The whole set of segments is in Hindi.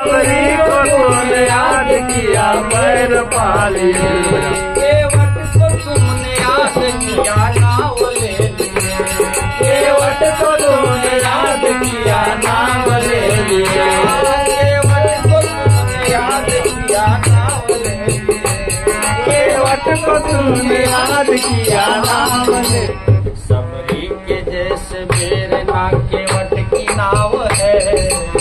सबरी को तूने याद किया पैर पालिए। केवट को तुमने याद किया नाव ले लिए। केवट को तूने याद किया नाम ले लिए। केवट को तुमने याद किया नाव ले लिए। केवट को तूने याद किया नाम ले। सबरी के जैसे बेरना केवट की नाव है।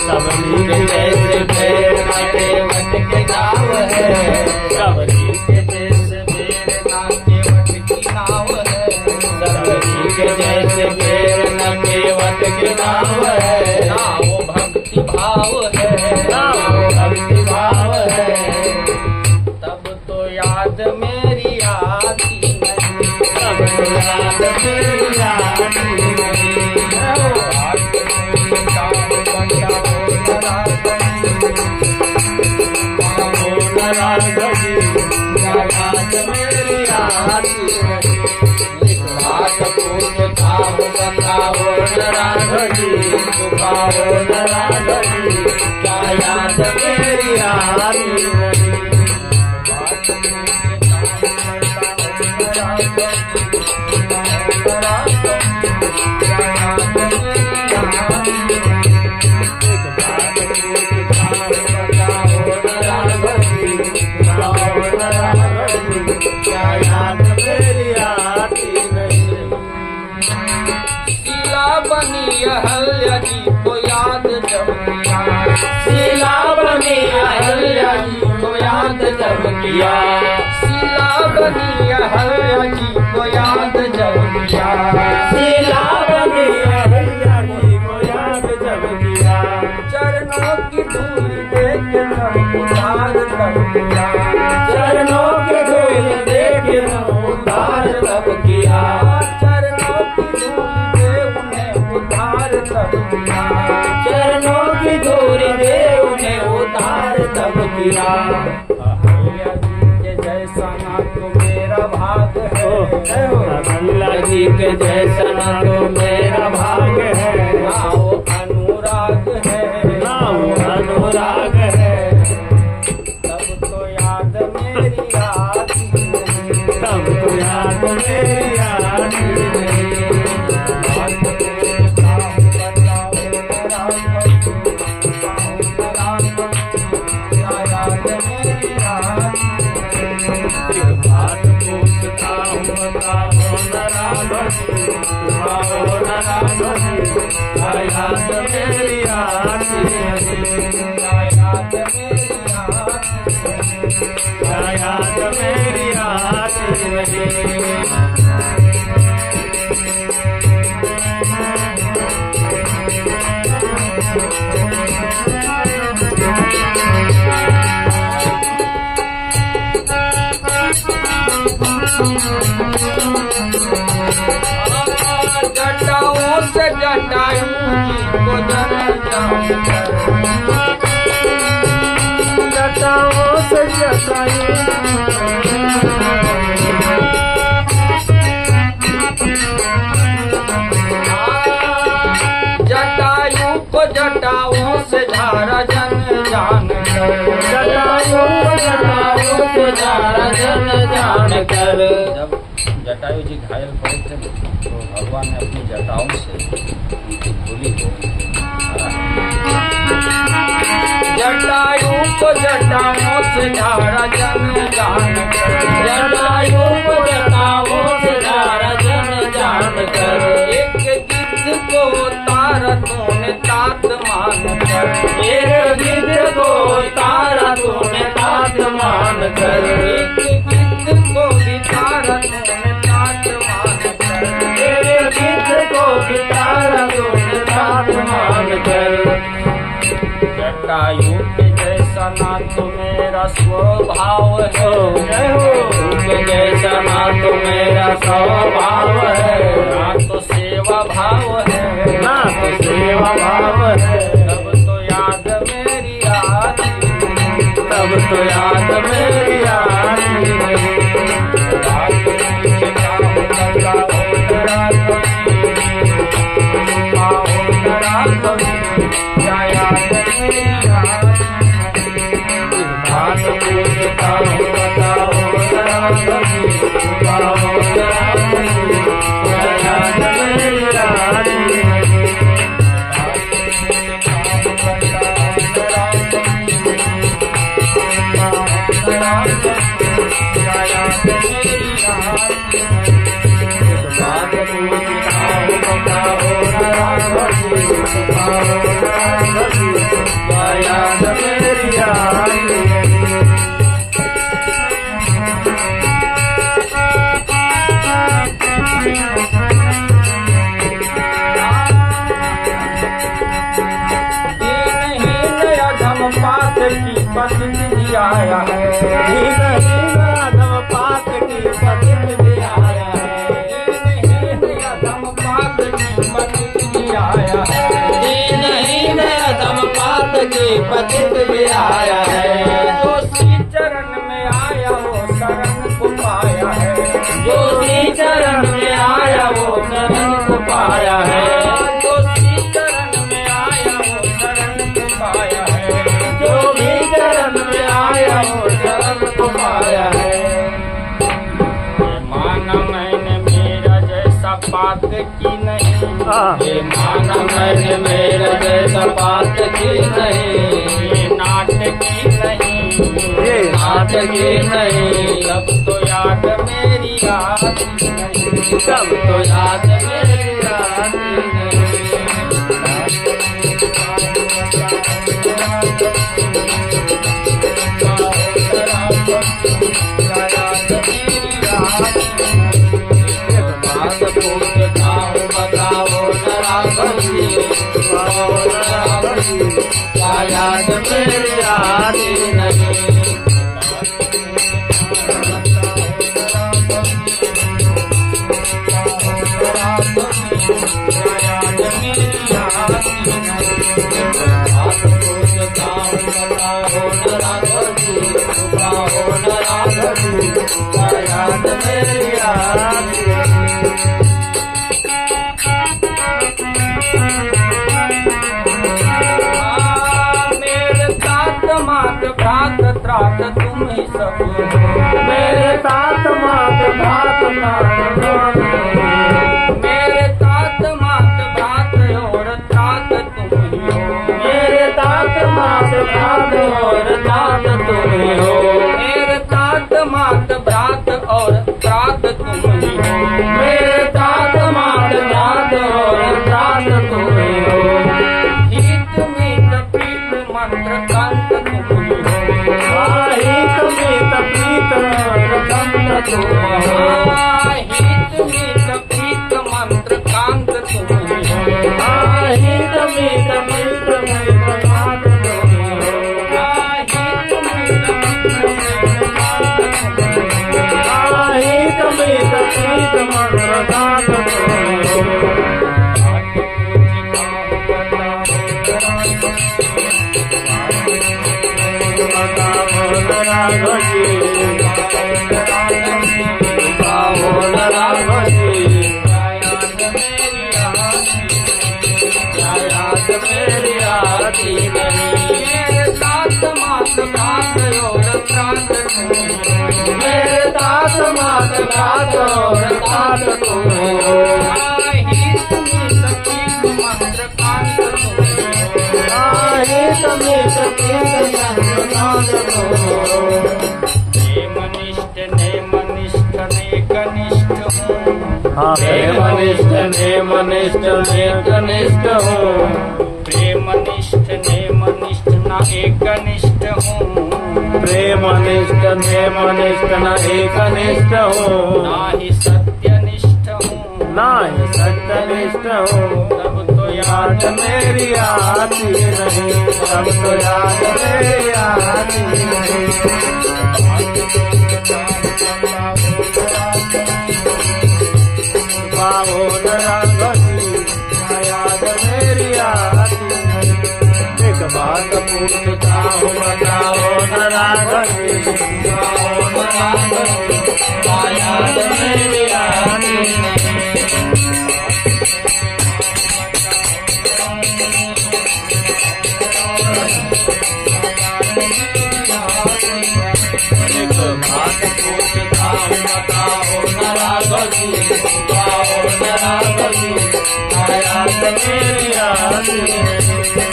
सबरी के जैसे बेरना केवट की नाव है। सबरी के जैसे बेरना केवट की नाव है। सबरी के जैसे बेरना केवट की नाव है। ना वो भक्ति भाव है, ना वो भक्ति भाव है। तब तो याद मेरी आती नहीं। तब तो याद मेरी आती नहीं। याद मेरी आती नहीं। बात पूछता हूँ बताओ राघवी दुखाओ न राघवी क्या याद मेरी आती नहीं। क्या याद मेरी आती नहीं। शीला बनी अहल्या जी को याद जब किया। शीला बनी अहल्या जी को याद जब किया। शीला बनी अहल्या जी को याद जब किया। शीला बनी अहल्या जी को याद जब किया। चरणों की धूल देख सब उधार तब किया। चरणों की धूल देख उद्धार तब किया। चरणों की धूल दे उन्हें उधार तब किया। चरणों की धूल दे उन्हें उद्धार तब किया। अहल्या जी के जैसा ना तो मेरा भाग है। अहल्या जी के जैसा ना तो मेरा भाग है। ना वो अनुराग है, ना वो अनुराग है। तब तो याद मेरी आती नहीं। तब तो याद मेरी आती नहीं। बात पूछता हूँ बताओ न राघवी दुखाओ न राघवी क्या याद मेरी आती नहीं। क्या याद मेरी आती नहीं। जटाओं से जटायु जी को जन जाऊं। जटाओं से जटायु जटायु को जटाओं से झारा जन जान कर। जटायु से झारा जन जान कर। जब जटायु जी घायल पड़े थे तो भगवान ने अपनी जटाओं से उनकी धूली को जटायु को जटाओं से झारा जन जान कर। जटायु को जटाओं से झारा जन जान कर। एक गिद्ध को तारा तूने तात मान कर। एक गिद्ध को तारा तूने तात मान कर। एक गिद्ध को भी तारा तूने तात मान कर। एक गिद्ध को भी तारा तूने तात मान कर। जटायु के जैसा ना तो मेरा स्वभाव है। के जैसा ना तो मेरा स्वभाव है। ना तो सेवा भाव है, ना तो सेवा भाव है। तब तो याद मेरी आती नहीं। तब तो याद मेरी आती नहीं। बात पूछता हूँ बताओ राघवी, क्या याद मेरी आती नहीं। बात पूछता हूँ बताओ राघव जी, बताओ राघव जी, क्या याद मेरी आई है। पात की पतित भी आया है, धम पात की पतित भी आया है, धम पात की पतित भी आया है, धम पात की पतित भी आया है। जो श्री चरण में आया वो शरण को पाया है, जो श्री चरण में आया वो शरण को पाया है, जो श्री चरण में आया वो शरण को पाया है, जो भी चरण में आया वो शरण को पाया है। माना मैंने मेरा जैसा पात की नहीं, ये माना मैंने मेरा जैसा पात की नहीं, ये नाटकी नहीं, ये नाटकी नहीं, तब तो याद मेरी आती नहीं, तब तो याद मेरी आती नहीं। याद मेरी आती नहीं, याद मेरी आती भ्रात त्रात तुम ही सब हो, मेरे तात मात भ्रात त्रात, मेरे तात मात भ्रात और त्रात तुम ही हो, मेरे तात मात भ्रात और त्रात तुम ही हो, मेरे तात मात भ्रात और त्रात तुम ही हो, मेरे तात मात भ्रात और त्रात तुम ही हो। हित मीत प्रीत मंत्र कंत तुम ही हो, हित मीत प्रीत मंत्र कंत तुम हो, हित मीत प्रीत मंत्र कांत तुम ही हो, हित मीत प्रीत मंत्र कांत तुम ही हो, हित मीत प्रीत मंत्र कांत तुम ही हो। मेरे तात मात भ्रात और त्रात मेरे तात मात भ्रात और त्रात तुम हो, हित मीत प्रीत मंत्र कांत तुम हो, हित मीत प्रीत मंत्र कांत तुम हो। नेमनिष्ठ नेमनिष्ठ नेकनिष्ठ हूँ, नेमनिष्ठ नेमनिष्ठ नेकनिष्ठ हूँ, प्रेमनिष्ठ नेमनिष्ठ न एकनिष्ठ हूँ, प्रेमनिष्ठ नेमनिष्ठ न एकनिष्ठ हूँ, नाही सत्यनिष्ठ हूँ, नाही सत्यनिष्ठ हूँ, तब तो याद मेरी आती नहीं, तब तो याद मेरी आती नहीं। बाहो राघवी याद मेरी आती नहीं, एक बात पूछता हूँ बताओ राघवी, बाहो राघवी याद मेरी आती नहीं। एक बात पूछता हूँ बताओ राघवी, बाहो राघवी याद मेरी आती नहीं।